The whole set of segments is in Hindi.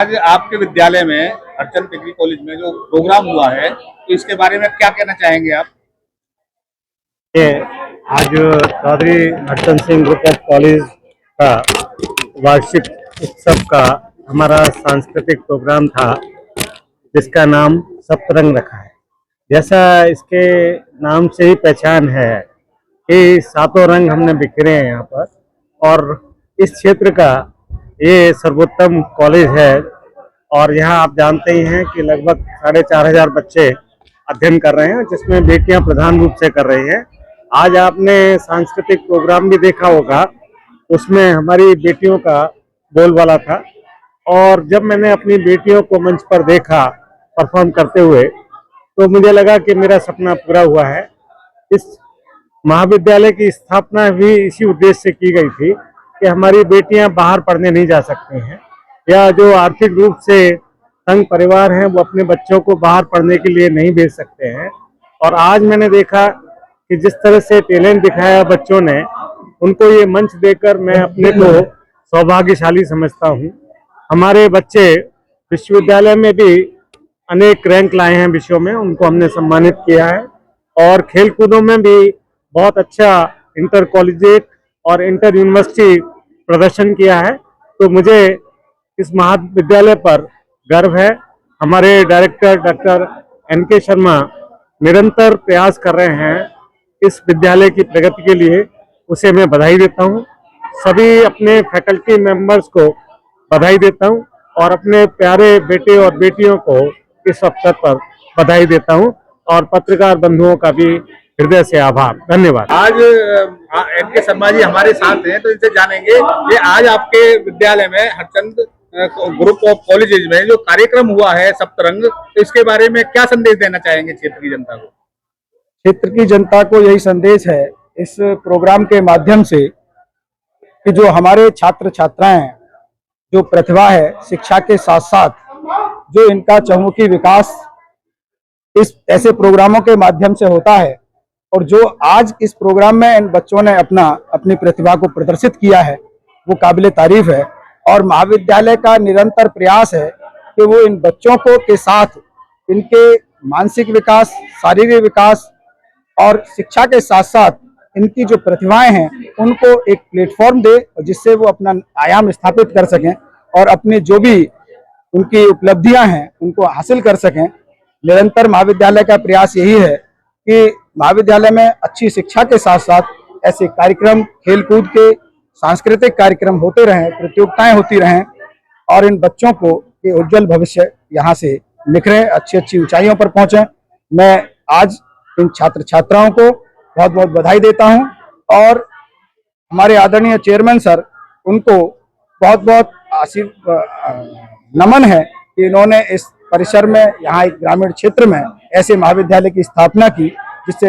आज आपके विद्यालय में हरचंद डिग्री कॉलेज में जो प्रोग्राम हुआ है तो इसके बारे में क्या कहना चाहेंगे आप? ये आज Chaudhary Harchand Singh group of college का वार्षिक उत्सव का हमारा सांस्कृतिक प्रोग्राम था, जिसका नाम सप्तरंग रखा है। जैसा इसके नाम से ही पहचान है कि सातों रंग हमने बिखरे हैं यहाँ पर, और इस क्षेत्र का ये सर्वोत्तम कॉलेज है। और यहाँ आप जानते ही हैं कि लगभग 4,500 बच्चे अध्ययन कर रहे हैं, जिसमें बेटियां प्रधान रूप से कर रही हैं। आज आपने सांस्कृतिक प्रोग्राम भी देखा होगा, उसमें हमारी बेटियों का बोलबाला था। और जब मैंने अपनी बेटियों को मंच पर देखा परफॉर्म करते हुए, तो मुझे लगा कि मेरा सपना पूरा हुआ है। इस महाविद्यालय की स्थापना भी इसी उद्देश्य से की गई थी कि हमारी बेटियां बाहर पढ़ने नहीं जा सकती हैं, या जो आर्थिक रूप से तंग परिवार हैं वो अपने बच्चों को बाहर पढ़ने के लिए नहीं भेज सकते हैं। और आज मैंने देखा कि जिस तरह से टैलेंट दिखाया बच्चों ने, उनको ये मंच देकर मैं अपने को सौभाग्यशाली समझता हूँ। हमारे बच्चे विश्वविद्यालय में भी अनेक रैंक लाए हैं विषयों में, उनको हमने सम्मानित किया है। और खेल कूदों में भी बहुत अच्छा इंटर कॉलेजिएट और इंटर यूनिवर्सिटी प्रदर्शन किया है। तो मुझे इस महाविद्यालय पर गर्व है। हमारे डायरेक्टर डॉक्टर NK शर्मा निरंतर प्रयास कर रहे हैं इस विद्यालय की प्रगति के लिए, उसे मैं बधाई देता हूं। सभी अपने फैकल्टी मेंबर्स को बधाई देता हूं और अपने प्यारे बेटे और बेटियों को इस अवसर पर बधाई देता हूं, और पत्रकार बंधुओं का भी हृदय से आभार। धन्यवाद। आज NK शर्मा जी हमारे साथ हैं, तो इनसे जानेंगे ये आज आपके विद्यालय में हरचंद ग्रुप ऑफ कॉलेजेज में जो कार्यक्रम हुआ है सप्तरंग, तो इसके बारे में क्या संदेश देना चाहेंगे क्षेत्र की जनता को? क्षेत्र की जनता को यही संदेश है इस प्रोग्राम के माध्यम से कि जो हमारे छात्र छात्राएं, जो प्रतिभा है, शिक्षा के साथ साथ जो इनका चहुमुखी विकास इस ऐसे प्रोग्रामों के माध्यम से होता है, और जो आज इस प्रोग्राम में इन बच्चों ने अपनी प्रतिभा को प्रदर्शित किया है, वो काबिले तारीफ है। और महाविद्यालय का निरंतर प्रयास है कि वो इन बच्चों को के साथ इनके मानसिक विकास, शारीरिक विकास और शिक्षा के साथ साथ इनकी जो प्रतिभाएं हैं उनको एक प्लेटफॉर्म दे, जिससे वो अपना आयाम स्थापित कर सकें और अपने जो भी उनकी उपलब्धियां हैं उनको हासिल कर सकें। निरंतर महाविद्यालय का प्रयास यही है कि महाविद्यालय में अच्छी शिक्षा के साथ साथ ऐसे कार्यक्रम, खेलकूद के सांस्कृतिक कार्यक्रम होते रहें, प्रतियोगिताएं होती रहें, और इन बच्चों को ये उज्जवल भविष्य यहाँ से निखरे, अच्छी अच्छी ऊंचाइयों पर पहुंचे। मैं आज इन छात्र छात्राओं को बहुत बहुत बधाई देता हूं, और हमारे आदरणीय चेयरमैन सर, उनको बहुत बहुत नमन है कि इन्होंने इस परिसर में, यहाँ एक ग्रामीण क्षेत्र में ऐसे महाविद्यालय की स्थापना की, जिससे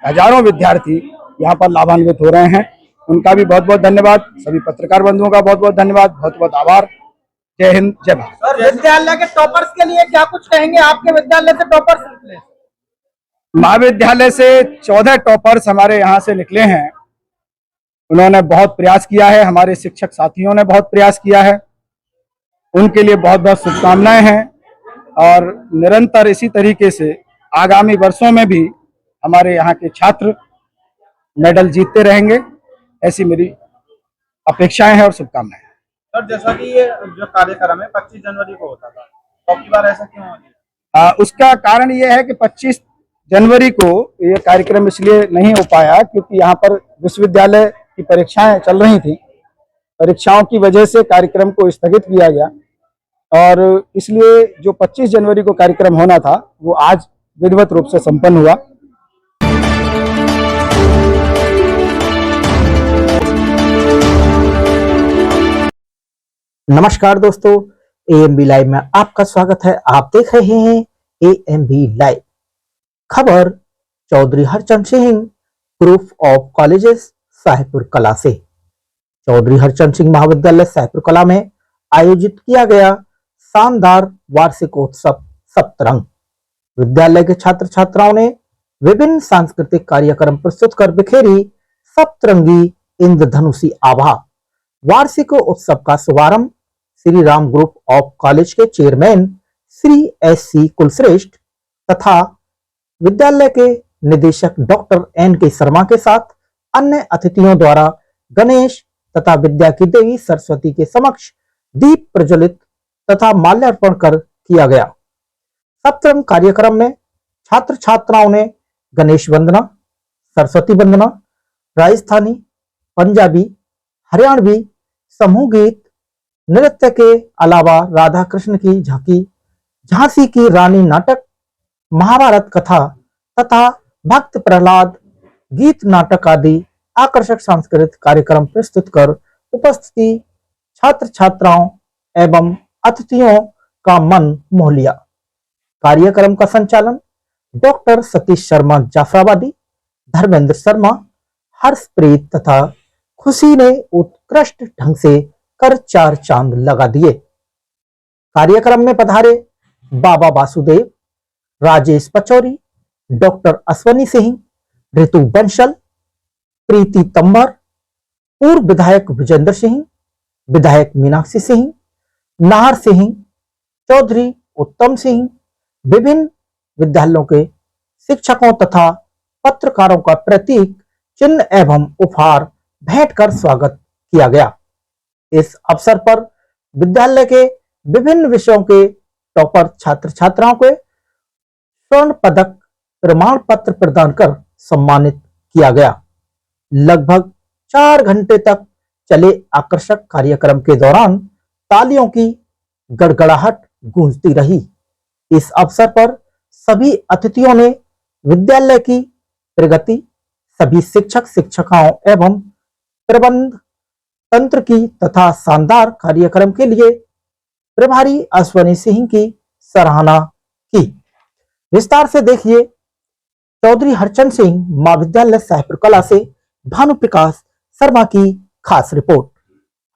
हजारों विद्यार्थी यहाँ पर लाभान्वित हो रहे हैं। उनका भी बहुत बहुत धन्यवाद। सभी पत्रकार बंधुओं का बहुत बहुत धन्यवाद, बहुत बहुत आभार। जय हिंद, जय भारत। और विद्यालय के टॉपर्स के लिए क्या कुछ कहेंगे? आपके विद्यालय से टॉपर्स निकले? महाविद्यालय से 14 टॉपर्स हमारे यहाँ से निकले हैं। उन्होंने बहुत प्रयास किया है, हमारे शिक्षक साथियों ने बहुत प्रयास किया है, उनके लिए बहुत बहुत शुभकामनाएं हैं। और निरंतर इसी तरीके से आगामी वर्षों में भी हमारे यहाँ के छात्र मेडल जीतते रहेंगे, ऐसी मेरी अपेक्षाएं हैं और शुभकामनाएं। सर, जैसा कि ये जो कार्यक्रम है 25 जनवरी को होता था, तो अब की बार ऐसा क्यों हो गया? उसका कारण ये है कि 25 जनवरी को ये कार्यक्रम इसलिए नहीं हो पाया क्योंकि यहाँ पर विश्वविद्यालय की परीक्षाएं चल रही थी। परीक्षाओं की वजह से कार्यक्रम को स्थगित किया गया, और इसलिए जो 25 जनवरी को कार्यक्रम होना था वो आज विधिवत रूप से संपन्न हुआ। नमस्कार दोस्तों, AMB लाइव में आपका स्वागत है। आप देख रहे हैं AMB लाइव। खबर Chaudhary Harchand Singh group of colleges Sahebpur Kala से। चौधरी हरचंद सिंह महाविद्यालय साहेबपुर कला में आयोजित किया गया शानदार वार्षिकोत्सव सप्तरंग। विद्यालय के छात्र छात्राओं ने विभिन्न सांस्कृतिक कार्यक्रम प्रस्तुत कर बिखेरी सप्तरंगी इंद्रधनुषी आभा। वार्षिक उत्सव का शुभारंभ Shri Ram group of college के चेयरमैन श्री एस.सी. कुलश्रेष्ठ तथा विद्यालय के निदेशक डॉक्टर N.K. शर्मा के साथ अन्य अतिथियों द्वारा गणेश तथा विद्या की देवी सरस्वती के समक्ष दीप प्रज्वलित तथा माल्यार्पण कर किया गया। सप्तरंग कार्यक्रम में छात्र छात्राओं ने गणेश वंदना, सरस्वती वंदना, राजस्थानी, पंजाबी, हरियाणवी समूह गीत, नृत्य के अलावा राधा कृष्ण की झांकी, झांसी की रानी नाटक, महाभारत कथा तथा भक्त प्रहलाद गीत नाटक आदि आकर्षक सांस्कृतिक कार्यक्रम प्रस्तुत कर उपस्थिति छात्र छात्राओं एवं अतिथियों का मन मोह लिया। कार्यक्रम का संचालन डॉक्टर सतीश शर्मा जाफराबादी, धर्मेंद्र शर्मा, हर्षप्रीत तथा खुशी ने उत्कृष्ट ढंग से कर चार चांद लगा दिए। कार्यक्रम में पधारे बाबा वासुदेव, राजेश पचौरी, डॉक्टर अश्वनी सिंह, ऋतु बंसल, प्रीति तंबर, पूर्व विधायक विजेंद्र सिंह, विधायक मीनाक्षी सिंह, नाहर सिंह, चौधरी उत्तम सिंह, विभिन्न विद्यालयों के शिक्षकों तथा पत्रकारों का प्रतीक चिन्ह एवं उपहार भेंट कर स्वागत किया गया। इस अवसर पर विद्यालय के विभिन्न विषयों के टॉपर छात्र छात्राओं को स्वर्ण पदक प्रमाण पत्र प्रदान कर सम्मानित किया गया। लगभग 4 घंटे तक चले आकर्षक कार्यक्रम के दौरान तालियों की गड़गड़ाहट गूंजती रही। इस अवसर पर सभी अतिथियों ने विद्यालय की प्रगति, सभी शिक्षक शिक्षिकाओं एवं प्रबंध तंत्र की तथा शानदार कार्यक्रम के लिए प्रभारी अश्वनी सिंह की सराहना की। विस्तार से देखिए चौधरी हरचंद सिंह महाविद्यालय साहेबपुर कला से भानु प्रकाश शर्मा की खास रिपोर्ट।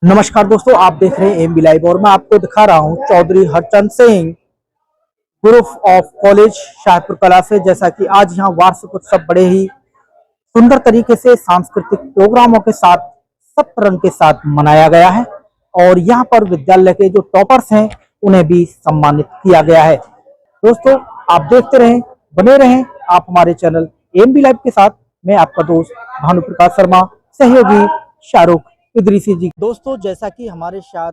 नमस्कार दोस्तों, आप देख रहे हैं एमबी लाइव और मैं आपको दिखा रहा हूं Chaudhary Harchand Singh group of college Sahebpur Kala से। जैसा कि आज यहाँ वार्षिक उत्सव बड़े ही सुंदर तरीके से सांस्कृतिक प्रोग्रामों के साथ सप्तरंग के साथ मनाया गया है और यहाँ पर विद्यालय के जो टॉपर्स हैं उन्हें भी सम्मानित किया गया है। दोस्तों आप देखते रहें, बने रहें आप हमारे चैनल एमबी लाइव के साथ। मैं आपका दोस्त भानु प्रकाश शर्मा, सहयोगी शाहरुख इदरीसी जी। दोस्तों जैसा कि हमारे साथ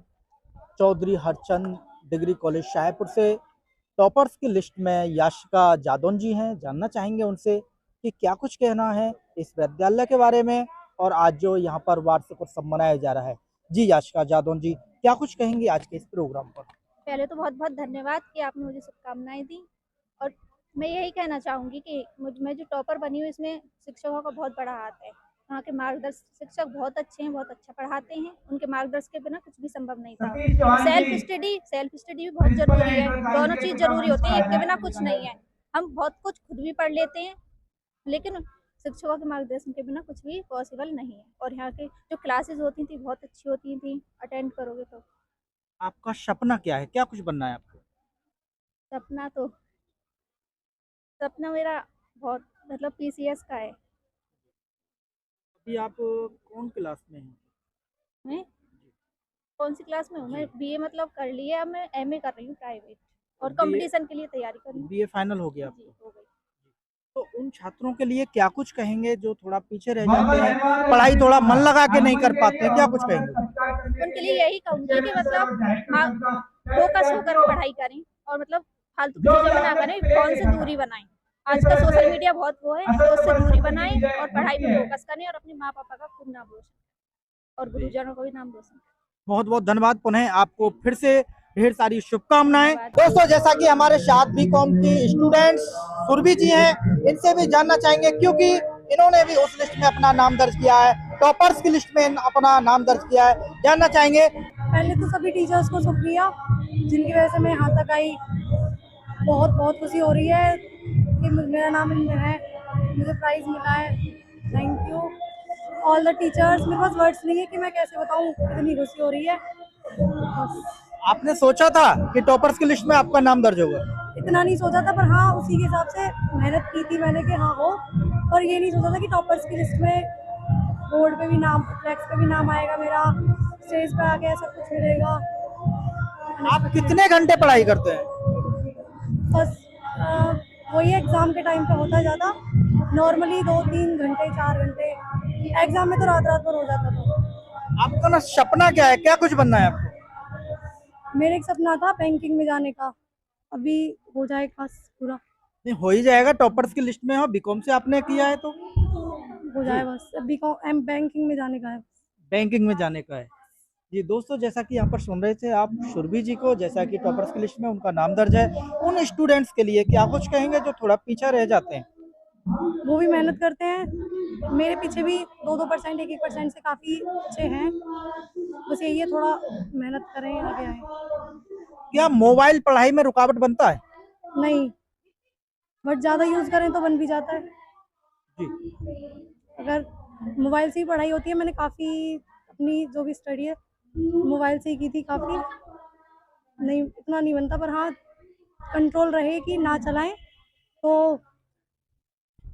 चौधरी हरचंद डिग्री कॉलेज शाहपुर से टॉपर्स की लिस्ट में याशिका जादौन जी हैं, जानना चाहेंगे उनसे कि क्या कुछ कहना है इस विद्यालय के बारे में और आज जो यहाँ पर वार्षिक उत्सव मनाया जा रहा है। जी याशिका जादौन जी, क्या कुछ कहेंगे आज के इस प्रोग्राम पर? पहले तो बहुत बहुत धन्यवाद कि आपने मुझे शुभकामनाएं दी और मैं यही कहना चाहूँगी कि मैं जो टॉपर बनी हूँ इसमें शिक्षकों का बहुत बड़ा हाथ है। वहाँ के मार्गदर्शक शिक्षक बहुत अच्छे हैं, बहुत अच्छा पढ़ाते हैं। उनके मार्गदर्शन के बिना कुछ भी संभव नहीं था। सेल्फ स्टडी भी बहुत जरूरी है। दोनों चीज़ जरूरी होती है, एक के बिना कुछ नहीं है। हम बहुत कुछ खुद भी पढ़ लेते हैं लेकिन शिक्षकों के मार्गदर्शन के बिना कुछ भी पॉसिबल नहीं है। और यहाँ के जो क्लासेस होती थी बहुत अच्छी होती थी, अटेंड करोगे तो। आपका सपना क्या है, क्या कुछ बनना है आपको? सपना मेरा बहुत मतलब PCS का है। अभी आप कौन क्लास में हैं? मैं कौन सी क्लास में हूँ? मैं BA मतलब कर ली है, अब मैं MA कर रही हूँ प्राइवेट और कंपटीशन के लिए तैयारी कर रही हूँ। BA फाइनल हो गया जी, आपको? हो गई। तो उन छात्रों के लिए क्या कुछ कहेंगे जो थोड़ा पीछे रह जाते हैं, पढ़ाई थोड़ा मन लगा के नहीं कर पाते हैं, क्या कुछ कहेंगे? उनके लिए यही कहूँगी कि मतलब फोकस होकर पढ़ाई करें और मतलब फालतू की चीज़ों में ना करें, फोन से दूरी बनाएं। आजकल सोशल मीडिया बहुत वो है तो उससे दूरी बनाएं और पढ़ाई पे फोकस करें और अपने माँ पापा का खूब नाम रोशन और गुरुजनों का भी नाम रोशन। बहुत बहुत धन्यवाद। पुनः आपको फिर से ढेर सारी शुभकामनाएं। दोस्तों जैसा कि हमारे साथ बीकॉम की स्टूडेंट्स सुरभि जी हैं, इनसे भी जानना चाहेंगे क्योंकि इन्होंने भी उस लिस्ट में अपना नाम दर्ज किया है, टॉपर्स की लिस्ट में अपना नाम दर्ज किया है। जानना चाहेंगे। पहले तो सभी टीचर्स को शुक्रिया जिनकी वजह से मैं यहाँ तक आई। बहुत बहुत खुशी हो रही है कि मेरा नाम इनमें है, मुझे प्राइज़ मिला है। Thank you all the teachers. मेरे पास वर्ड्स नहीं है कि मैं कैसे बताऊँ, इतनी खुशी हो रही है। आपने सोचा था कि टॉपर्स की लिस्ट में आपका नाम दर्ज होगा? इतना नहीं सोचा था, पर हाँ उसी के हिसाब से मेहनत की थी मैंने कि हाँ हो, पर ये नहीं सोचा था कि टॉपर्स की लिस्ट में बोर्ड पे भी नाम, फ्लैक्स पे भी नाम आएगा मेरा, स्टेज पे आके ऐसा कुछ मिलेगा। आप कितने घंटे पढ़ाई करते हैं? बस वही एग्ज़ाम के टाइम पे होता है ज़्यादा, नॉर्मली 2-3 घंटे 4 घंटे, एग्ज़ाम में तो रात रात भर हो जाता था। आपका ना सपना क्या है, क्या कुछ बनना है आपको? मेरा एक सपना था बैंकिंग में जाने का, अभी हो जाएगा पूरा, नहीं हो ही जाएगा, टॉपर्स की लिस्ट में हो, बीकॉम से आपने किया है तो हो जाए बस। अभी बैंकिंग में जाने का है। बैंकिंग में जाने का है। जी दोस्तों, जैसा कि यहाँ पर सुन रहे थे आप सुरभि जी को, जैसा कि टॉपर्स की लिस्ट में उनका नाम दर्ज है, उन स्टूडेंट्स के लिए क्या कुछ कहेंगे जो थोड़ा पीछे रह जाते हैं? वो भी मेहनत करते हैं, मेरे पीछे भी 2-2%, 1-1% से काफ़ी अच्छे हैं। बस यही है, थोड़ा मेहनत करें, आगे आए। क्या मोबाइल पढ़ाई में रुकावट बनता है? नहीं, बट ज़्यादा यूज़ करें तो बन भी जाता है। जी अगर मोबाइल से ही पढ़ाई होती है, मैंने काफ़ी अपनी जो भी स्टडी है मोबाइल से ही की थी, काफ़ी नहीं इतना नहीं बनता, पर हाँ कंट्रोल रहे कि ना चलाएं तो।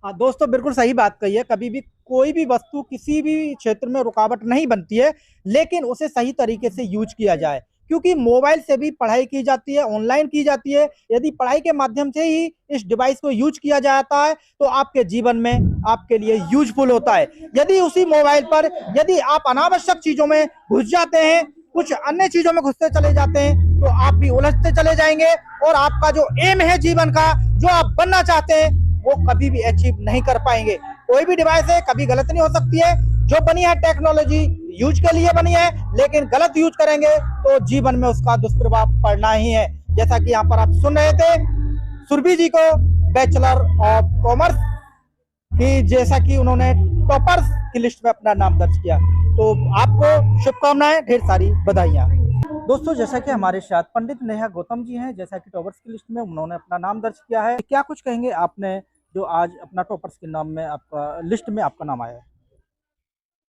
हाँ दोस्तों, बिल्कुल सही बात कही है। कभी भी कोई भी वस्तु किसी भी क्षेत्र में रुकावट नहीं बनती है, लेकिन उसे सही तरीके से यूज किया जाए, क्योंकि मोबाइल से भी पढ़ाई की जाती है, ऑनलाइन की जाती है। यदि पढ़ाई के माध्यम से ही इस डिवाइस को यूज किया जाता है तो आपके जीवन में आपके लिए यूजफुल होता है। यदि उसी मोबाइल पर यदि आप अनावश्यक चीजों में घुस जाते हैं, कुछ अन्य चीजों में घुसते चले जाते हैं, तो आप भी उलझते चले जाएंगे और आपका जो एम है जीवन का, जो आप बनना चाहते हैं, वो कभी भी अचीव नहीं कर पाएंगे। कोई भी डिवाइस है कभी गलत नहीं हो सकती है, जो बनी है टेक्नोलॉजी यूज के लिए बनी है, लेकिन गलत यूज करेंगे तो जीवन में उसका दुष्प्रभाव पड़ना ही है। जैसा कि यहाँ पर आप सुन रहे थे सुरभि जी को, बैचलर ऑफ कॉमर्स की, जैसा कि उन्होंने टॉपर्स की लिस्ट में अपना नाम दर्ज किया, तो आपको शुभकामनाएं, ढेर सारी बधाइयां। दोस्तों, जैसा कि हमारे साथ पंडित नेहा गौतम जी हैं, जैसा कि टॉपर्स की लिस्ट में उन्होंने अपना नाम दर्ज किया है, क्या कुछ कहेंगे आपने जो आज अपना टॉपर्स के नाम में आपका लिस्ट में आपका नाम आया है?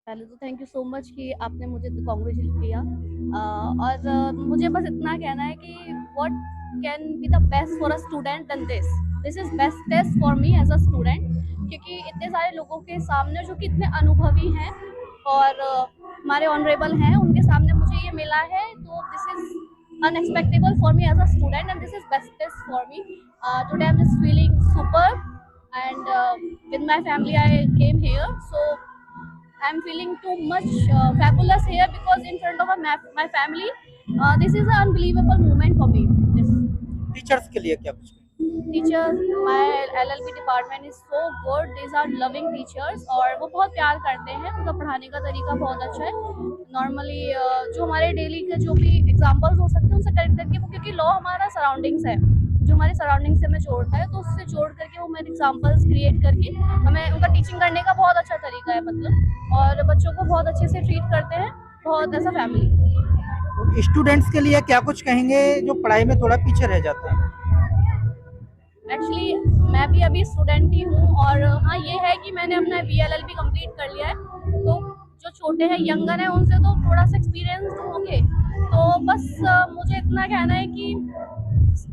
पहले तो थैंक यू सो मच कि आपने मुझे कॉन्ग्रेचुलेट किया, और मुझे बस इतना कहना है कि what can be the best for a student then this is best test for me as a student, क्योंकि इतने सारे लोगों के सामने जो कि इतने अनुभवी हैं और हमारे ऑनरेबल हैं, उनके सामने मुझे ये मिला है, तो this is unexpectable for me as a student and this is best test for me. Today I am just feeling super and with my family I came here, so I'm feeling too much fabulous here because in front of my family, this is an unbelievable moment for me. Yes. Teachers के लिए क्या कुछ? Teachers, my LLB department is so good. These are loving teachers और वो बहुत प्यार करते हैं, उनका पढ़ाने का तरीका बहुत अच्छा है। नॉर्मली जो हमारे डेली के जो भी एग्जाम्पल्स हो सकते हैं उनसे कनेक्ट करके, वो क्योंकि लॉ हमारा सराउंडिंग्स है, जो हमारे सराउंडिंग से हमें जोड़ता है, तो उससे जोड़ करके वो मेरे एग्जाम्पल्स क्रिएट करके हमें उनका टीचिंग करने का बहुत अच्छा तरीका है, मतलब, और बच्चों को बहुत अच्छे से ट्रीट करते हैं, बहुत ऐसा फैमिली। स्टूडेंट्स के लिए क्या कुछ कहेंगे जो पढ़ाई में थोड़ा पीछे रह जाते हैं? एक्चुअली मैं भी अभी स्टूडेंट ही हूँ, और हाँ ये है कि मैंने अपना BLLB कंप्लीट कर लिया है, तो जो छोटे हैं, यंगर हैं, उनसे तो थोड़ा सा एक्सपीरियंस होंगे, तो बस मुझे इतना कहना है कि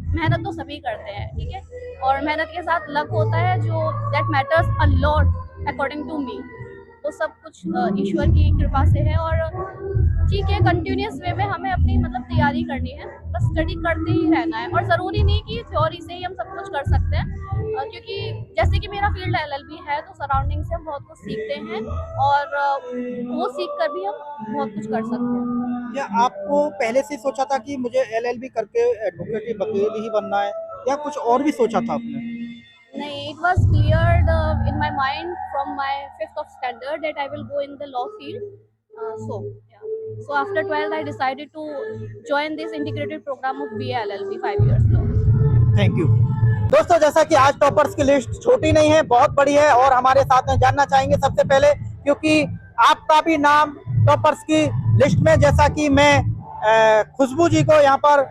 मेहनत तो सभी करते हैं, ठीक है, और मेहनत के साथ लक होता है, जो that matters a lot according to me. तो सब कुछ ईश्वर की कृपा से है, और ठीक है, कंटिन्यूस वे में हमें अपनी मतलब तैयारी करनी है, बस स्टडी करते ही रहना है, और ज़रूरी नहीं कि थ्योरी से ही हम सब कुछ कर सकते हैं, क्योंकि जैसे कि मेरा फील्ड LLB है, तो सराउंडिंग से हम बहुत कुछ सीखते हैं, और वो सीख कर भी हम बहुत कुछ कर सकते हैं। क्या आपको पहले से सोचा था कि मुझे LLB करके एडवोकेट वकील ही बनना है, या कुछ और भी सोचा था आपने? नहीं, it was cleared in my mind from my 5th of standard that I will go in the law field. So after 12th I decided to join this integrated program of BA LLB 5 years law. Thank you. दोस्तों, जैसा कि आज टॉपर्स की लिस्ट छोटी नहीं है, बहुत बड़ी है, और हमारे साथ में जानना चाहेंगे सबसे पहले, क्योंकि आपका भी नाम टॉपर्स की लिस्ट में, जैसा कि मैं खुशबू जी को यहाँ पर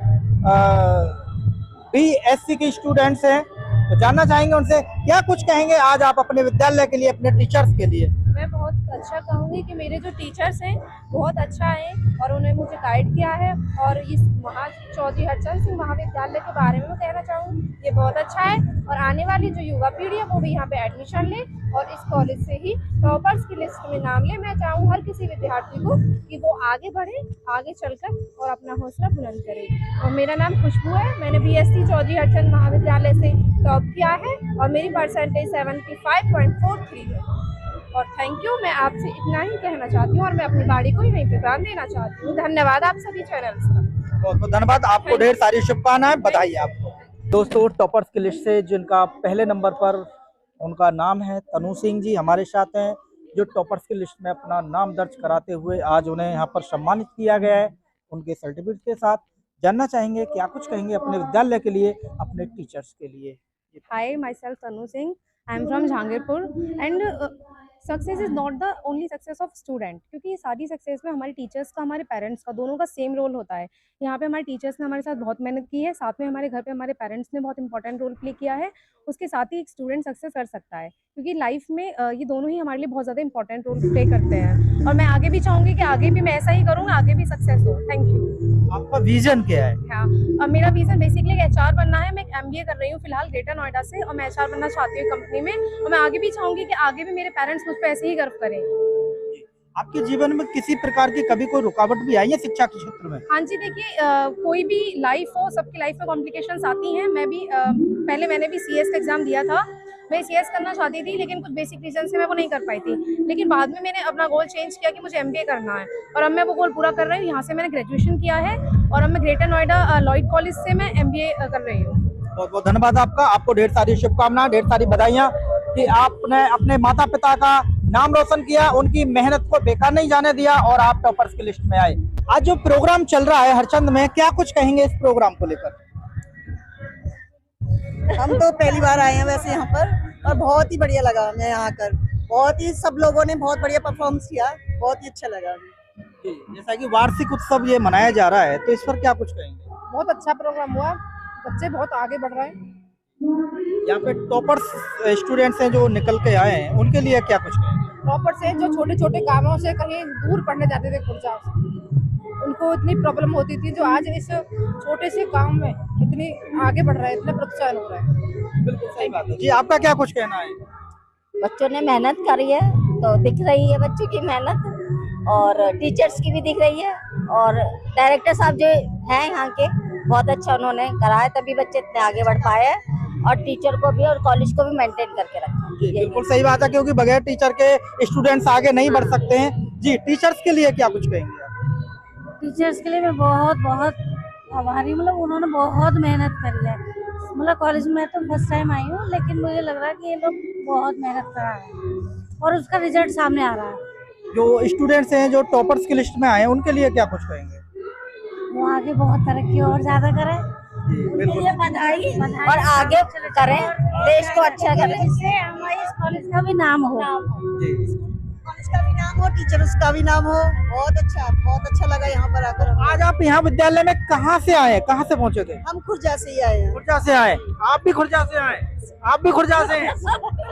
BSc की स्टूडेंट्स हैं, तो जानना चाहेंगे उनसे क्या कुछ कहेंगे आज आप अपने विद्यालय के लिए, अपने टीचर्स के लिए। मैं बहुत अच्छा कहूँगी कि मेरे जो टीचर्स हैं बहुत अच्छा है और उन्होंने मुझे गाइड किया है। और इस चौधरी हरचंद सिंह महाविद्यालय के बारे में मैं कहना चाहूँ ये बहुत अच्छा है और आने वाली जो युवा पीढ़ी है वो भी यहाँ पे एडमिशन ले और इस कॉलेज से ही टॉपर्स की लिस्ट में नाम ले। मैं चाहूँ हर किसी विद्यार्थी को कि वो आगे बढ़े, आगे चलकर और अपना हौसला बुलंद करे। और मेरा नाम खुशबू है, मैंने BSc चौधरी हरचंद महाविद्यालय से टॉप किया है और मेरी परसेंटेज 75.43 है। और थैंक यू, मैं आपसे इतना ही कहना चाहती हूँ और मैं अपनी गाड़ी को यहीं पे ब्रांड देना चाहती हूँ। धन्यवाद आप सभी चैनल्स का। बहुत बहुत धन्यवाद आपको, ढेर सारी शुभकामनाएं, बधाई आपको। दोस्तों, टॉपर्स की लिस्ट से जिनका पहले नंबर पर उनका नाम है तनु सिंह जी हमारे साथ हैं, जो टॉपर्स की लिस्ट में अपना नाम दर्ज कराते हुए आज उन्हें यहाँ पर सम्मानित किया गया है उनके सर्टिफिकेट के साथ। जानना चाहेंगे क्या कुछ कहेंगे अपने विद्यालय के लिए, अपने टीचर्स के लिए। Hi, myself Tanu Singh. I am from Jahangirpur and success is not the only success of student, क्योंकि सारी सक्सेस में हमारे टीचर्स का, हमारे पेरेंट्स का, दोनों का सेम रोल होता है। यहाँ पे हमारे टीचर्स ने हमारे साथ बहुत मेहनत की है, साथ में हमारे घर पे हमारे पेरेंट्स ने बहुत इंपॉर्टेंट रोल प्ले किया है। उसके साथ ही एक स्टूडेंट सक्सेस कर सकता है, क्योंकि लाइफ में ये दोनों ही हमारे लिए बहुत ज़्यादा इंपॉर्टेंट रोल प्ले करते हैं। और मैं आगे भी चाहूँगी कि आगे भी मैं ऐसा ही करूँ, आगे भी सक्सेस हो। Thank you. आपका विजन क्या है? हाँ, मेरा विजन बेसिकली एक HR बनना है। मैं एक MBA कर रही हूँ फिलहाल ग्रेटर नोएडा से और मैं HR बनना चाहती हूँ कंपनी में। और मैं आगे भी चाहूँगी कि आगे भी मेरे पेरेंट्स मुझ पर ऐसे ही गर्व करें। आपके जीवन में किसी प्रकार की कभी कोई रुकावट भी आई है शिक्षा के क्षेत्र में? हाँ जी, देखिए कोई भी लाइफ हो, सबकी लाइफ में कॉम्प्लिकेशंस आती हैं। मैं भी पहले मैंने भी CS का एग्जाम दिया था। मैं CS करना चाहती थी, लेकिन कुछ बेसिक रीजन से मैं वो नहीं कर पाई थी। लेकिन बाद में मैंने अपना गोल चेंज किया कि मुझे MBA करना है और अब मैं वो गोल पूरा कर रही हूँ। यहाँ से मैंने ग्रेजुएशन किया है और अब मैं ग्रेटर नोएडा लॉयड कॉलेज से मैं MBA कर रही हूँ। बहुत बहुत धन्यवाद आपका, आपको ढेर सारी शुभकामनाएं, ढेर सारी बधाइयाँ कि आपने अपने माता पिता का नाम रोशन किया, उनकी मेहनत को बेकार नहीं जाने दिया और आप टॉपर्स की लिस्ट में आए। आज जो प्रोग्राम चल रहा है हरचंद में, क्या कुछ कहेंगे इस प्रोग्राम को लेकर? हम तो पहली बार आए हैं वैसे यहाँ पर और बहुत ही बढ़िया लगा हमें यहाँ आकर। बहुत ही सब लोगों ने बहुत बढ़िया परफॉर्मेंस किया, बहुत ही अच्छा लगा। जैसा कि वार्षिक उत्सव ये मनाया जा रहा है, तो इस पर क्या कुछ कहेंगे? बहुत अच्छा प्रोग्राम हुआ, बच्चे बहुत आगे बढ़ रहे हैं। यहाँ पे टॉपर्स स्टूडेंट्स हैं जो निकल के आए हैं, उनके लिए क्या कुछ कहेंगे? टॉपर्स हैं जो छोटे छोटे कामों से कहीं दूर पढ़ने जाते थे खुर्जा से, उनको इतनी प्रॉब्लम होती थी, जो आज इस छोटे से काम में इतनी आगे बढ़ रहे हैं, इतने प्रोत्साहन हो रहा है। बिल्कुल सही बात है जी। आपका क्या कुछ कहना है? बच्चों ने मेहनत करी है तो दिख रही है बच्चों की मेहनत, और टीचर्स की भी दिख रही है, और डायरेक्टर साहब जो हैं यहाँ के बहुत अच्छा उन्होंने करा है, तभी बच्चे इतने आगे बढ़ पाए हैं और टीचर को भी और कॉलेज को भी मेंटेन करके रखा। बिल्कुल सही बात है, क्योंकि बगैर टीचर के स्टूडेंट्स आगे नहीं बढ़ सकते हैं जी। टीचर्स के लिए क्या कुछ कहेंगे? टीचर्स के लिए मैं बहुत बहुत आभारी, मतलब उन्होंने बहुत मेहनत करी है। मतलब कॉलेज में तो फर्स्ट टाइम आई हूँ, लेकिन मुझे लग रहा है कि ये लोग बहुत मेहनत कर रहे हैं और उसका रिजल्ट सामने आ रहा है। जो स्टूडेंट्स हैं जो टॉपर्स की लिस्ट में आए हैं, उनके लिए क्या कुछ कहेंगे? वो आगे बहुत तरक्की और ज्यादा करें, बिल्कुल बधाई और आगे करें, देश को अच्छा करें, जिससे हमारे इस कॉलेज का भी नाम हो, कॉलेज का भी नाम हो, टीचर्स का भी नाम हो। बहुत अच्छा लगा यहाँ पर आकर। आज आप यहाँ विद्यालय में कहाँ से आए, कहाँ से पहुँचे थे? हम खुर्जा से ही आए हैं। खुर्जा से आए? आप भी खुर्जा से आए? आप भी खुर्जा से हैं?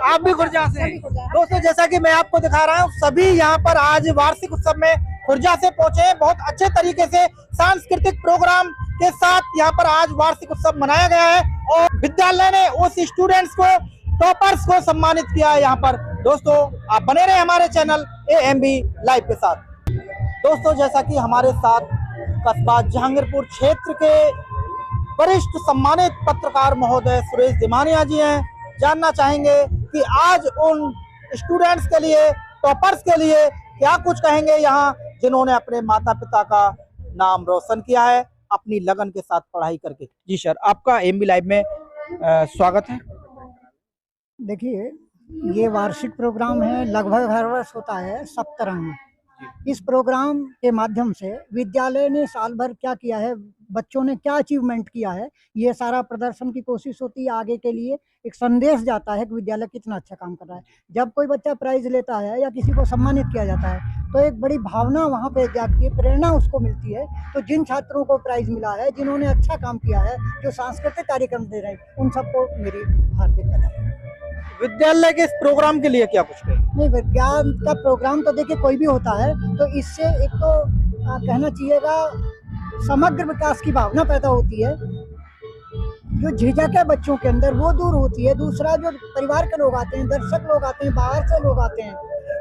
आप भी खुर्जा से हैं? दोस्तों, जैसा कि मैं आपको दिखा रहा हूँ, सभी यहाँ पर आज वार्षिक उत्सव में खुर्जा से पहुंचे हैं। बहुत अच्छे तरीके से सांस्कृतिक प्रोग्राम के साथ यहाँ पर आज वार्षिक उत्सव मनाया गया है और विद्यालय ने उस स्टूडेंट्स को, टॉपर्स को सम्मानित किया है यहाँ पर। दोस्तों, आप बने रहे हमारे चैनल AMB लाइव के साथ। दोस्तों, जैसा कि हमारे साथ कस्बा जहांगीरपुर क्षेत्र के वरिष्ठ सम्मानित पत्रकार महोदय सुरेश दिमानिया जी हैं, जानना चाहेंगे कि आज उन स्टूडेंट्स के लिए, टॉपर्स के लिए क्या कुछ कहेंगे यहाँ, जिन्होंने अपने माता पिता का नाम रोशन किया है अपनी लगन के साथ पढ़ाई करके। जी सर, आपका AMB लाइव में स्वागत है। देखिए, ये वार्षिक प्रोग्राम है, लगभग हर वर्ष होता है सप्तरंग। इस प्रोग्राम के माध्यम से विद्यालय ने साल भर क्या किया है, बच्चों ने क्या अचीवमेंट किया है, ये सारा प्रदर्शन की कोशिश होती है। आगे के लिए एक संदेश जाता है कि विद्यालय कितना अच्छा काम कर रहा है। जब कोई बच्चा प्राइज लेता है या किसी को सम्मानित किया जाता है तो एक बड़ी भावना वहाँ पे जागती है, प्रेरणा उसको मिलती है। तो जिन छात्रों को प्राइज मिला है, जिन्होंने अच्छा काम किया है, जो सांस्कृतिक कार्यक्रम दे रहे हैं, उन सबको मेरी हार्दिक बधाई। विद्यालय के इस प्रोग्राम के लिए क्या कुछ कहेंगे? नहीं, विज्ञान का प्रोग्राम तो देखिए कोई भी होता है, तो इससे एक तो कहना चाहिएगा समग्र विकास की भावना पैदा होती है, जो झिझक है बच्चों के अंदर वो दूर होती है। दूसरा, जो परिवार के लोग आते हैं, दर्शक लोग आते हैं, बाहर से लोग आते हैं,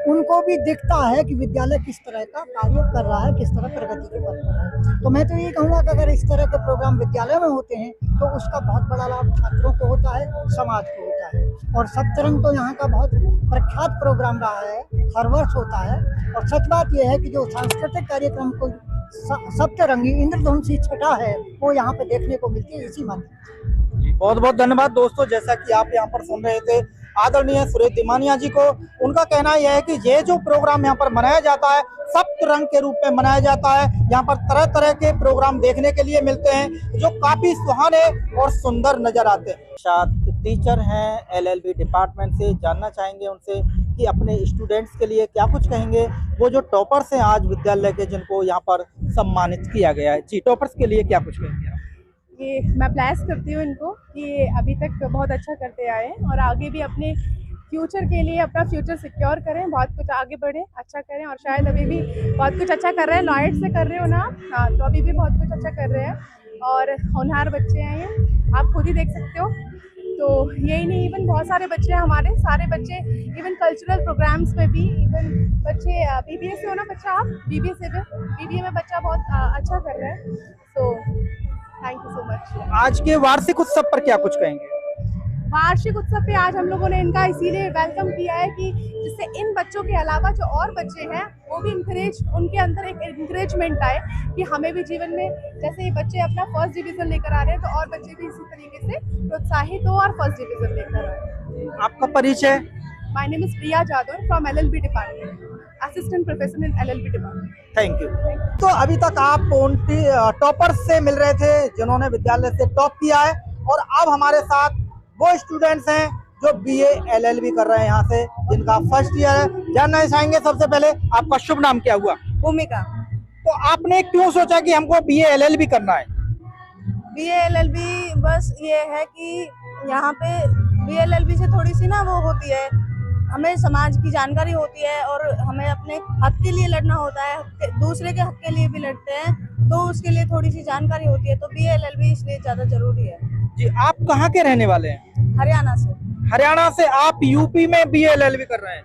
उनको भी दिखता है कि विद्यालय किस तरह का कार्य कर रहा है, किस तरह प्रगति के पथ पर है। तो मैं तो ये कहूँगा कि अगर इस तरह के प्रोग्राम विद्यालय में होते हैं तो उसका बहुत बड़ा लाभ छात्रों को होता है, समाज को होता है। और सप्तरंग तो यहाँ का बहुत प्रख्यात प्रोग्राम रहा है, हर वर्ष होता है। और सच बात यह है कि जो सांस्कृतिक कार्यक्रम को सप्तरंगी इंद्रधनुषी छटा है वो यहाँ पे देखने को मिलती है इसी माध्यम। बहुत बहुत धन्यवाद दोस्तों। जैसा कि आप यहाँ पर सुन रहे थे आदरणीय सुरेश दिमानिया जी को, उनका कहना यह है कि ये जो प्रोग्राम यहाँ पर मनाया जाता है सप्तरंग के रूप में मनाया जाता है। यहाँ पर तरह तरह के प्रोग्राम देखने के लिए मिलते हैं जो काफी सुहाने और सुंदर नजर आते हैं। शायद टीचर हैं LLB डिपार्टमेंट से, जानना चाहेंगे उनसे कि अपने स्टूडेंट्स के लिए क्या कुछ कहेंगे, वो जो टॉपर्स हैं आज विद्यालय के, जिनको यहाँ पर सम्मानित किया गया है। जी, टॉपर्स के लिए क्या कुछ कहेंगे? ये मैं प्लास करती हूँ इनको कि अभी तक बहुत अच्छा करते आए हैं और आगे भी अपने फ्यूचर के लिए अपना फ्यूचर सिक्योर करें, बहुत कुछ आगे बढ़े, अच्छा करें। और शायद अभी भी बहुत कुछ अच्छा कर रहे हैं, लॉयड से कर रहे हो ना, हाँ, तो अभी भी बहुत कुछ अच्छा कर रहे हैं और होनहार बच्चे हैं ये, आप खुद ही देख सकते हो। तो यही नहीं, इवन बहुत सारे बच्चे हैं हमारे, सारे बच्चे इवन कल्चरल प्रोग्राम्स में भी, इवन बच्चे BBA से हो ना बच्चा, आप BBA से भी, BBA में बच्चा बहुत अच्छा कर रहा है। तो थैंक यू सो मच। आज के वार्षिक उत्सव पर क्या कुछ कहेंगे? वार्षिक उत्सव पे आज हम लोगों ने इनका इसीलिए वेलकम किया है कि जिससे इन बच्चों के अलावा जो और बच्चे हैं वो भी उनके अंदर एक इंकरेजमेंट आए कि हमें भी जीवन में, जैसे ये बच्चे अपना फर्स्ट डिवीजन लेकर आ रहे हैं तो और बच्चे भी इसी तरीके से प्रोत्साहित हो और फर्स्ट डिवीजन लेकर आए। आपका परिचय? My name is Priya Jadhav from LLB department, assistant professor in LLB department. Thank you. तो अभी तक आप उन टॉपर्स से मिल रहे थे जिन्होंने विद्यालय से टॉप किया है, और अब हमारे साथ वो स्टूडेंट्स हैं जो BA LLB कर रहे हैं यहाँ से, जिनका फर्स्ट ईयर है। जानना चाहेंगे सबसे पहले आपका शुभ नाम क्या हुआ? भूमिका। तो आपने क्यों सोचा कि हमको BA LLB करना है? BA LLB बस ये है कि यहाँ पे BA LLB से थोड़ी सी ना वो होती है, हमें समाज की जानकारी होती है और हमें अपने हक के लिए लड़ना होता है, दूसरे के हक के लिए भी लड़ते हैं, तो उसके लिए थोड़ी सी जानकारी होती है। तो BA LLB इसलिए ज़्यादा जरूरी है। जी, आप कहाँ के रहने वाले हैं? हरियाणा से। हरियाणा से आप UP में BA LLB कर रहे हैं?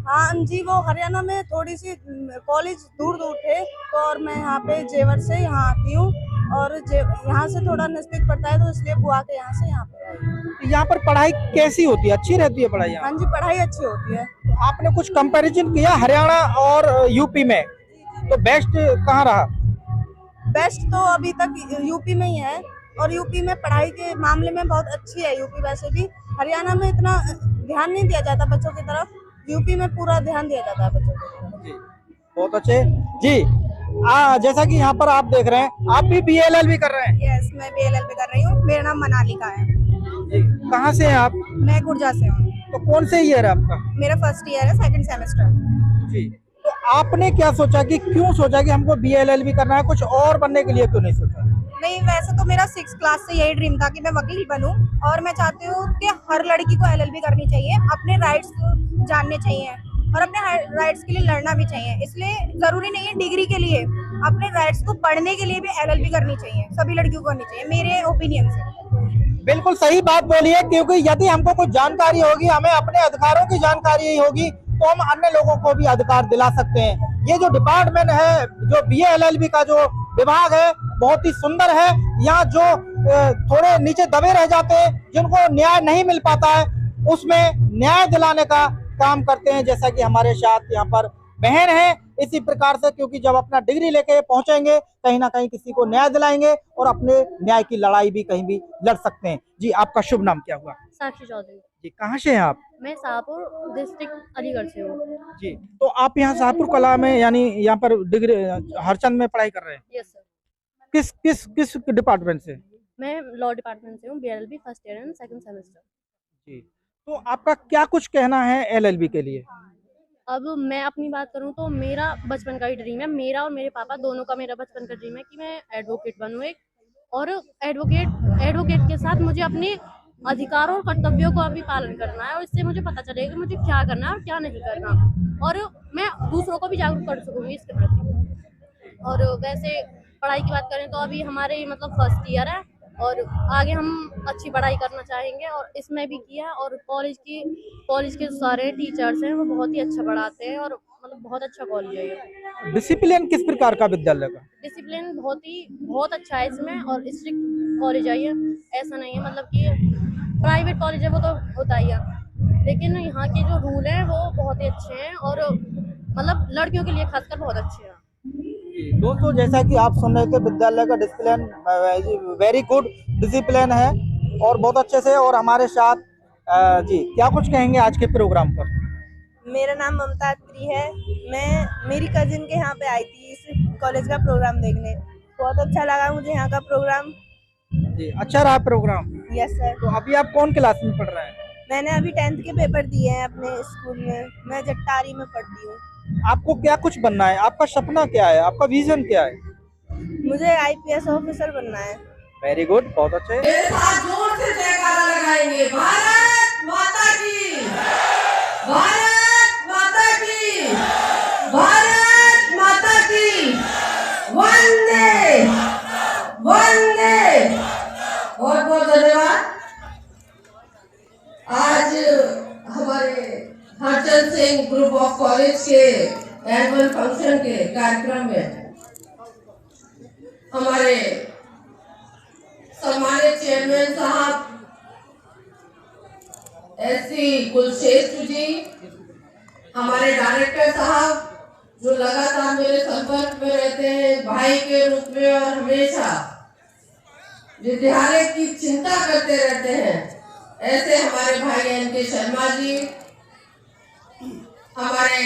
हाँ जी, वो हरियाणा में थोड़ी सी कॉलेज दूर दूर थे, तो और मैं यहाँ पे जेवर से यहाँ आती हूँ और यहाँ से थोड़ा नजदीक पड़ता है, तो इसलिए बुआ के यहाँ से यहाँ पे आई। यहाँ पर पढ़ाई कैसी होती है? अच्छी रहती है पढ़ाई यहाँ? हाँ जी, पढ़ाई अच्छी होती है। तो आपने कुछ कंपैरिजन किया हरियाणा और UP में, तो बेस्ट कहाँ रहा? बेस्ट तो अभी तक UP में ही है, और UP में पढ़ाई के मामले में बहुत अच्छी है UP। वैसे भी हरियाणा में इतना ध्यान नहीं दिया जाता बच्चों की तरफ, UP में पूरा ध्यान दिया जाता है बच्चों की तरफ। बहुत अच्छे जी। जैसा कि यहाँ पर आप देख रहे हैं, आप भी BA LLB कर रहे हैं? यस, मैं BA LLB कर रही हूँ। मेरा नाम मनालिका है। जी, कहाँ से हैं आप? मैं खुर्जा से हूँ। तो कौन से ईयर है आपका? मेरा फर्स्ट ईयर है, सेकंड सेमेस्टर। जी, तो आपने क्या सोचा कि क्यों सोचा कि हमको BA LLB करना है, कुछ और बनने के लिए क्यों नहीं सोचा? नहीं, वैसे तो मेरा 6th क्लास से यही ड्रीम था कि मैं वकील बनूं, और मैं चाहती हूँ कि हर लड़की को LLB करनी चाहिए, अपने राइट्स जानने चाहिए और अपने राइट्स के लिए लड़ना भी चाहिए। इसलिए जरूरी नहीं है डिग्री के लिए, अपने राइट्स को पढ़ने के लिए भी LLB करनी चाहिए, सभी लड़कियों को करनी चाहिए मेरे ओपिनियन से। बिल्कुल सही बात बोली है, क्योंकि यदि हमको कुछ जानकारी होगी, हमें अपने अधिकारों की जानकारी होगी, तो हम अन्य लोगों को भी अधिकार दिला सकते हैं। ये जो डिपार्टमेंट है, जो BA LLB का जो विभाग है, बहुत ही सुंदर है। यहाँ जो थोड़े नीचे दबे रह जाते हैं, जिनको न्याय नहीं मिल पाता है, उसमें न्याय दिलाने का काम करते हैं। जैसा कि हमारे साथ यहाँ पर बहन है, इसी प्रकार से, क्योंकि जब अपना डिग्री लेके पहुंचेंगे, कहीं ना कहीं किसी को न्याय दिलाएंगे और अपने न्याय की लड़ाई भी कहीं भी लड़ सकते हैं। जी, आपका शुभ नाम क्या हुआ? साक्षी चौधरी। जी, कहाँ से हैं आप? मैं शाहपुर डिस्ट्रिक्ट अलीगढ़ से हूँ। जी, तो आप यहाँ शाहपुर कला में, यानी यहाँ पर डिग्री हरचंद में पढ़ाई कर रहे हैं? Yes sir. किस डिपार्टमेंट से? मैं लॉ डिपार्टमेंट से हूँ, BLLB first year and second semester. जी, तो आपका क्या कुछ कहना है LLB के लिए? अब मैं अपनी बात करूँ तो मेरा बचपन का ही ड्रीम है, मेरा और मेरे पापा दोनों का मेरा बचपन का ड्रीम है कि मैं एडवोकेट बनूँ एक, और एडवोकेट के साथ मुझे अपने अधिकारों और कर्तव्यों का भी पालन करना है, और इससे मुझे पता चलेगा कि मुझे क्या करना है और क्या नहीं करना, और मैं दूसरों को भी जागरूक कर सकूंगी इसके प्रति। और वैसे पढ़ाई की बात करें तो अभी हमारे मतलब फर्स्ट ईयर है, और आगे हम अच्छी पढ़ाई करना चाहेंगे, और इसमें भी किया। और कॉलेज के सारे टीचर्स हैं वो बहुत ही अच्छा पढ़ाते हैं, और मतलब बहुत अच्छा कॉलेज है ये। डिसिप्लिन किस प्रकार का विद्यालय का? डिसिप्लिन बहुत अच्छा है इसमें, और स्ट्रिक्ट कॉलेज है ये, ऐसा नहीं है मतलब कि प्राइवेट कॉलेज है वो तो होता ही है, लेकिन यहाँ के जो रूल हैं वो बहुत ही अच्छे हैं, और मतलब लड़कियों के लिए खासकर बहुत अच्छे हैं। दोस्तों जैसा कि आप सुन रहे थे, विद्यालय का डिसिप्लिन वेरी गुड डिसिप्लिन है और बहुत अच्छे से। और हमारे साथ जी क्या कुछ कहेंगे आज के प्रोग्राम पर? मेरा नाम ममता अत्री है। मैं मेरी कजिन के यहाँ पे आई थी इस कॉलेज का प्रोग्राम देखने। बहुत अच्छा लगा मुझे यहाँ का प्रोग्राम। जी अच्छा रहा प्रोग्राम? Yes sir. तो अभी आप कौन क्लास में पढ़ रहे हैं? मैंने अभी 10th के पेपर दिए हैं अपने स्कूल में। मैं जट्टारी में पढ़ती हूँ। आपको क्या कुछ बनना है? आपका सपना क्या है? आपका विजन क्या है? मुझे IPS ऑफिसर बनना है। वेरी गुड, बहुत अच्छे। जोर से जयकारा लगाएंगे। भारत माता की, भारत माता की, भारत माता की, वंदे वंदे। बहुत बहुत धन्यवाद। आज हमारे Harchand Singh group of college के एनुअल फंक्शन के कार्यक्रम में हमारे सम्मानित चेयरमैन साहब SC कुलश्रेष्ठ जी, हमारे डायरेक्टर साहब जो लगातार मेरे संपर्क में रहते हैं भाई के रूप में और हमेशा विद्यालय की चिंता करते रहते हैं, ऐसे हमारे भाई NK शर्मा जी, हमारे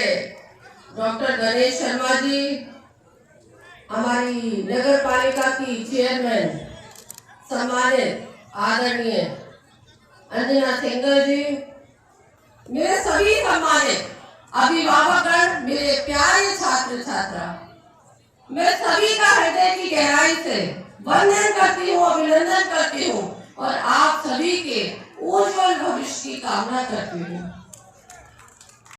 डॉक्टर गणेश शर्मा जी, हमारी नगर पालिका की चेयरमैन सम्मानित आदरणीय अंजना सिंगल जी, मेरे सभी सम्मानित अभिभावकगण, मेरे प्यारे छात्र छात्रा, मैं सभी का हृदय की गहराई से वंदन करती हूँ, अभिनंदन करती हूँ और आप सभी के उज्जवल भविष्य की कामना करती हूँ।